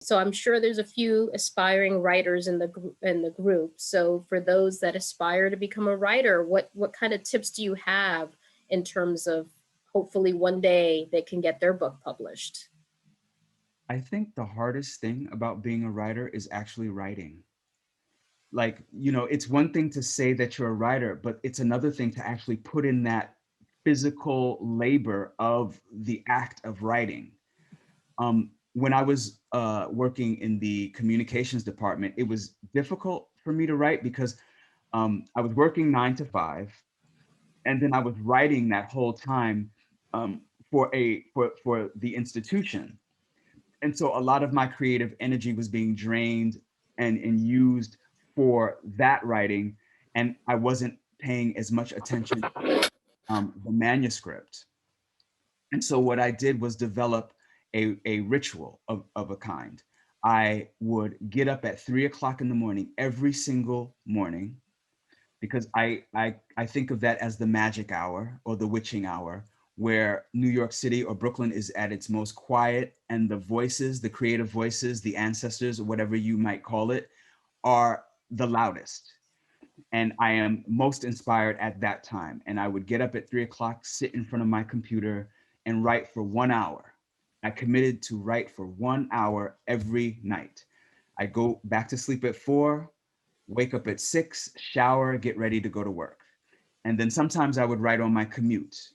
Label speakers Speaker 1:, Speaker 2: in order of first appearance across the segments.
Speaker 1: So I'm sure there's a few aspiring writers in the group. So for those that aspire to become a writer, what kind of tips do you have in terms of hopefully one day they can get their book published?
Speaker 2: I think the hardest thing about being a writer is actually writing. Like, it's one thing to say that you're a writer, but it's another thing to actually put in that physical labor of the act of writing. When I was working in the communications department, it was difficult for me to write because I was working 9 to 5, and then I was writing that whole time um, for the institution. And so a lot of my creative energy was being drained and used for that writing, and I wasn't paying as much attention to the manuscript. And so what I did was develop a ritual of a kind. I would get up at 3 o'clock in the morning every single morning, because I think of that as the magic hour or the witching hour, where New York City or Brooklyn is at its most quiet, and the voices, the creative voices, the ancestors, or whatever you might call it, are the loudest. And I am most inspired at that time. And I would get up at 3 o'clock, sit in front of my computer, and write for 1 hour. I committed to write for 1 hour every night. I go back to sleep at 4, wake up at 6, shower, get ready to go to work. And then sometimes I would write on my commute.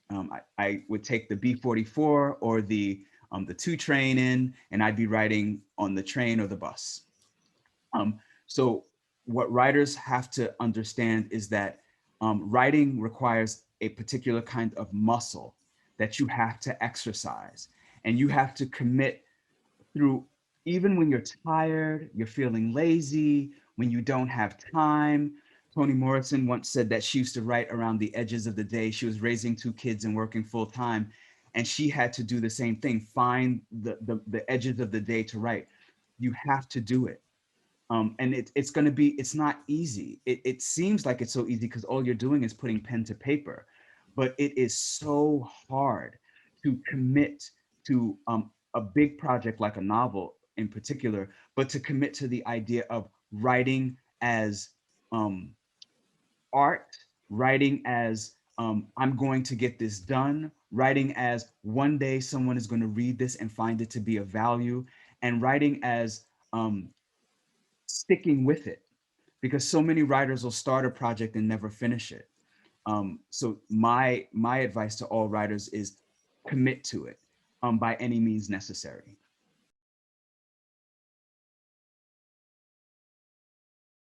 Speaker 2: I would take the B44 or the 2 train in, and I'd be writing on the train or the bus. So what writers have to understand is that writing requires a particular kind of muscle that you have to exercise, and you have to commit through, even when you're tired, you're feeling lazy, when you don't have time. Toni Morrison once said that she used to write around the edges of the day. She was raising 2 kids and working full time, and she had to do the same thing, find the edges of the day to write. You have to do it. And it's going to be, it's not easy. It seems like it's so easy because all you're doing is putting pen to paper, but it is so hard to commit to a big project like a novel in particular, but to commit to the idea of writing as um, art, writing as I'm going to get this done, writing as one day someone is going to read this and find it to be of value, and writing as sticking with it, because so many writers will start a project and never finish it. So my advice to all writers is commit to it by any means necessary.